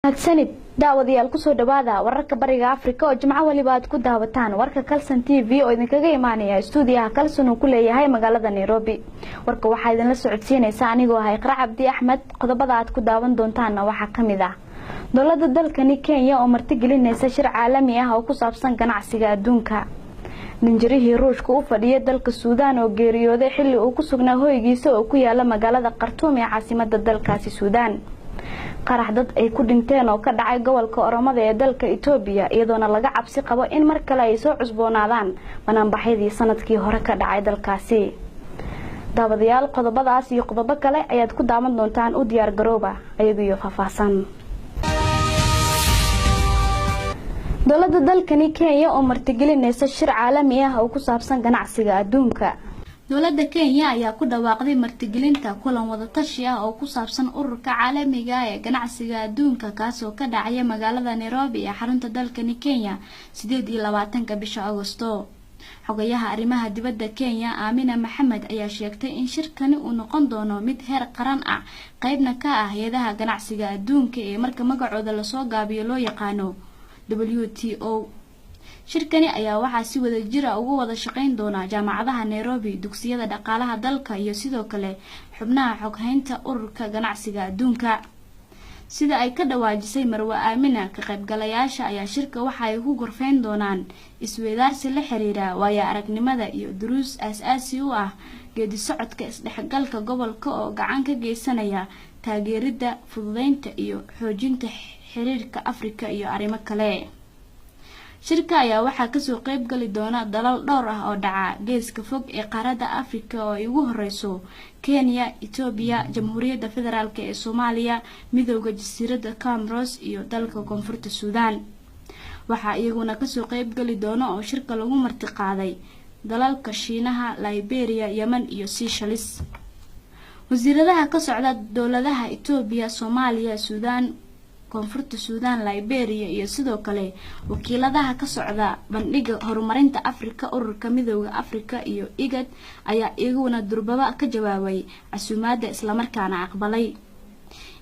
Sanid daawadayaal ku soo dhawaada wararka bariga Afrika oo jimco waliba aad ku daawataan warka Kalsan TV oo idinkaga imaanaya stuudiyaha Kalsan oo ku leeyahay magaalada Nairobi. Warka waxa idin la socodsiinaysa anigoo ah Iqra Cabdi Axmed. Qodobada aad ku daawan doontaan waxa kamid ah dowladda dalkani Kenya oo martigelinaysa shir caalami ah oo ku saabsan ganacsiga adduunka. Ninjirihii Ruushka u fadhiyay dalka Suudaan oo geeriyooday xilli uu ku sugnaa hoygiisa oo ku yaala magaalada Khartoum ee caasimadda dalkaasi Suudaan. qarax dad ay ku dhinteen oo ka dhacay gobolka Oromada ee dalka Itoobiya iyadoona laga cabsi qabo in mar kale ay soo cusboonaadaan bannaanbaxyadii sanadkii hore ka dhacay dalkaasi. daawadayaal qodobadaas iyo qodobo kale ayaad ku daawan doontaan u diyaar garooba ayagu faahfaahsan. dowladda dalkani Kenya oo martigelinaysa shir caalami ah oo ku saabsan ganacsiga adduunka. dowladda Kenya ayaa ku dhawaaqday martigelinta kulan wada tashi ah oo ku saabsan ururka caalamiga ah ee ganacsiga adduunka kaas oo ka dhacaya magaalada Nairobi ee xarunta dalkani Kenya 28 bisha Agoosto. xogayaha arrimaha dibadda Kenya Amina Mohamed ayaa sheegtay in shirkani uu noqon doono mid heer qaran ah qaybna ka ah hay'adaha ganacsiga adduunka ee marka magacooda la soo gaabiyo loo yaqaano WTO. shirkani ayaa waxaa si wada jir ah ugu wada shaqeyn doona jaamacadaha Nairobi, dugsiyada dhaqaalaha dalka iyo sidoo kale xubnaha xoghaynta ururka ganacsiga adduunka. sida ay ka dhawaajisay Marwa Amina, ka qaybgalayaasha ayaa shirka waxa ay ku gorfeyn doonaan isweydaarsi la xiriira waaya aragnimada iyo duruus aasaasi u ah geedi socodka isdhexgalka gobolka oo gacan ka geysanaya taageeridda, fududeynta iyo xoojinta xiriirka Afrika iyo arrimo kale. shirka ayaa waxaa ka soo qayb gali doona dalal dhowr ah oo dhaca geeska fog ee qaaradda Afrika oo ay ugu horeyso Kenya, Itoobiya, Jamhuuriyadda Federaalka ee Soomaaliya, Midowga Jasiiradda Comoros iyo dalka Koonfurta Suudaan. waxaa iyaguna ka soo qayb gali doona oo shirka lagu martiqaaday dalalka Shiinaha, Liberia, Yemen iyo Seychelles. wasiiradaha ka socda dowladaha Itoobiya, Soomaaliya, Suudaan, Koonfurta Suudaan, Liberia iyo sidoo kale wakiiladaha ka socda bandhiga horumarinta Afrika, ururka Midowga Afrika iyo IGAD ayaa iyaguna durbaba ka jawaabay casuumaadda isla markaana aqbalay.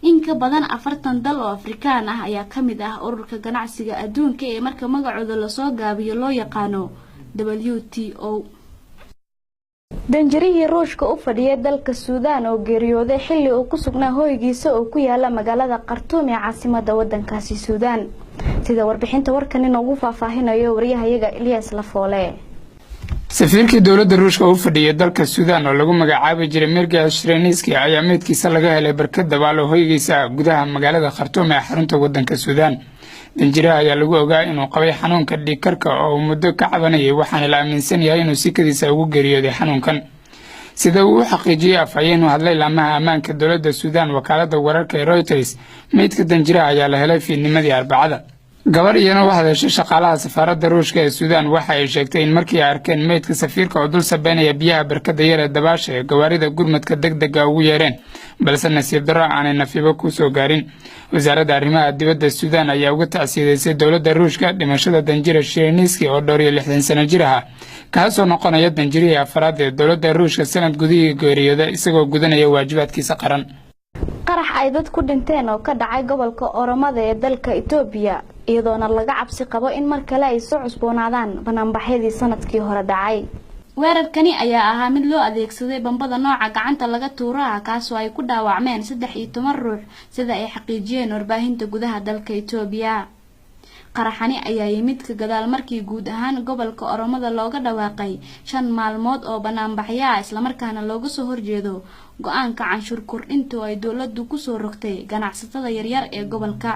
in ka badan 40 dal oo Afrikaan ah ayaa kamid ah ururka ganacsiga adduunka ee marka magacooda la soo gaabiyo loo yaqaano WTO. Danjirihii Ruushka u fadhiyay dalka Suudaan oo geeriyooday xilli uu ku sugnaa hoygiisa oo ku yaala magaalada Khartoum ee caasimadda waddankaasi Suudaan. sida warbixinta warkan inoogu faahfaahinayo wariyahayaga Ilyas Lafoole. safiirkii dowladda Ruushka u fadhiyay dalka Suudaan oo lagu magacaabay jiray Mirga Shireniski ayaa meedkiisa laga helay barkad dabaal oo hoygiisa gudaha magaalada Khartoum ee xarunta waddanka Suudaan. danjiraha ayaa lagu ogaa inuu qabay xanuunka dhiigkarka oo muddo ka cabanayay waxaana la aaminsan yahay inuu si kadiisa ugu geeriyooday xanuunkan. sida uu xaqiijiyay afhayeen u hadlay laamaha ammaanka dowladda Suudaan wakaaladda wararka ee Reuters, meydka danjiraha ayaa la helay fiidnimadii Arbacada. gabar iyana u hadashay shaqaalaha safaaradda Ruushka ee Suudaan waxa ay sheegtay in markii ay arkeen meydka safiirka oo dul sabeynaya biyaha barkada yar ee dabaasha ee gawaarida gurmadka degdega ugu yeereen, balse nasiib darro aanay nafibo ku soo gaarin. wasaaradda arrimaha dibadda Suudaan ayaa uga tacsiideysay dowladda Ruushka dhimashada danjira Shireniski oo 60 sano jir ah, kaasoo noqonaya danjirihii afraad ee dowladda Ruushka sanad gudihii geeriyooda isagoo gudanaya waajibaadkiisa qaran. qarax ay dad ku dhinteen oo ka dhacay gobolka Oromada ee dalka Itoobiya iyadoona laga cabsi qabo in mar kale ay soo cusboonaadaan bannaanbaxyadii sanadkii hore dhacay. weerarkani ayaa ahaa mid loo adeegsaday bambada nooca gacanta laga tuuraha kaasoo ay ku dhaawacmeen 13 ruux sida ay xaqiijiyeen warbaahinta gudaha dalka Itoobiya. qaraxani ayaa yimid ka gadaal markii guud ahaan gobolka Oromada looga dhawaaqay 5 maalmood oo bannaanbaxyo ah isla markaana looga soo horjeedo go'aanka canshuur kordhinta ay dowladdu ku soo rogtay ganacsatada yaryar ee gobolka.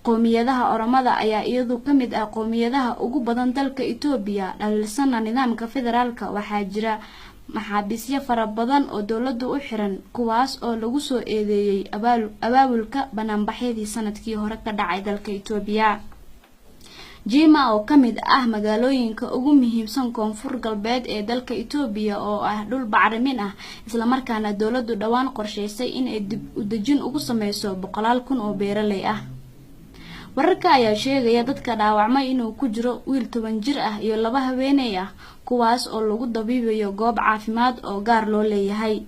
qoomiyadaha Oromada ayaa iyadu kamid ah qoomiyadaha ugu badan dalka Itoobiya dhalisan nidaamka federaalka. waxaa jira maxaabiisyo fara badan oo dowladdu u xiran kuwaas oo lagu soo eedeeyay abaabulka bannaanbaxyadii sanadkii hore ka dhacay dalka Itoobiya. Jima oo kamid ah magaalooyinka ugu muhiimsan koonfur galbeed ee dalka Itoobiya oo ah dhul bacrimin ah isla markaana dowladdu dhawaan qorsheysay in ay dib u dejin ugu sameyso 100,000 oo beeraley ah. wararka ayaa sheegaya dadka dhaawacmay inuu ku jiro wiil 10 jir ah iyo 2 haweeney ah kuwaas oo lagu dabiibayo goob caafimaad oo gaar loo leeyahay.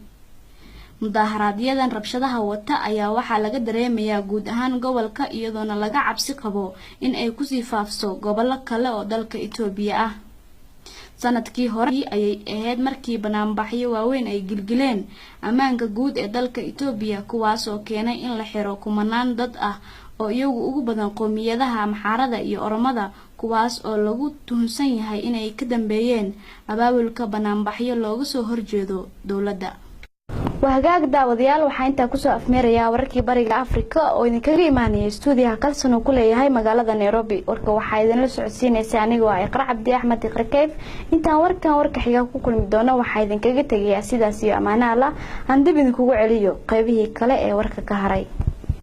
mudaharaadyada rabshadaha wata ayaa waxaa laga dareemayaa guud ahaan gobolka iyadoona laga cabsi qabo in ay ku sii faafso gobollo kale oo dalka Itoobiya ah. sanadkii hore ayay ahayd markii banaanbaxyo waaweyn ay gilgileen ammaanka guud ee dalka Itoobiya kuwaas oo keenay in la xiro kumanaan dad ah oo iyagu ugu badan qoomiyadaha Amxaarada iyo Oromada kuwaas oo lagu tuhunsan yahay inay ka dambeeyeen abaabulka banaanbaxyo looga soo horjeedo dawladda. وهجاك داوديال وحين تكسو أفميريا وركي بريق أفريقيا وإنكري إيمانية استوديها كالسنو كلها هاي مقالة نيروبي وركا وحايدين لسعودسين يساني وإقرأ عبدي أحمد إقرأ كيف إنتا وركا حياكو كل مدونة وحايدين كيجي تجي أسيدا سيو أمانا الله عندي بنكو عليو قيبه كلا وركا كهراي.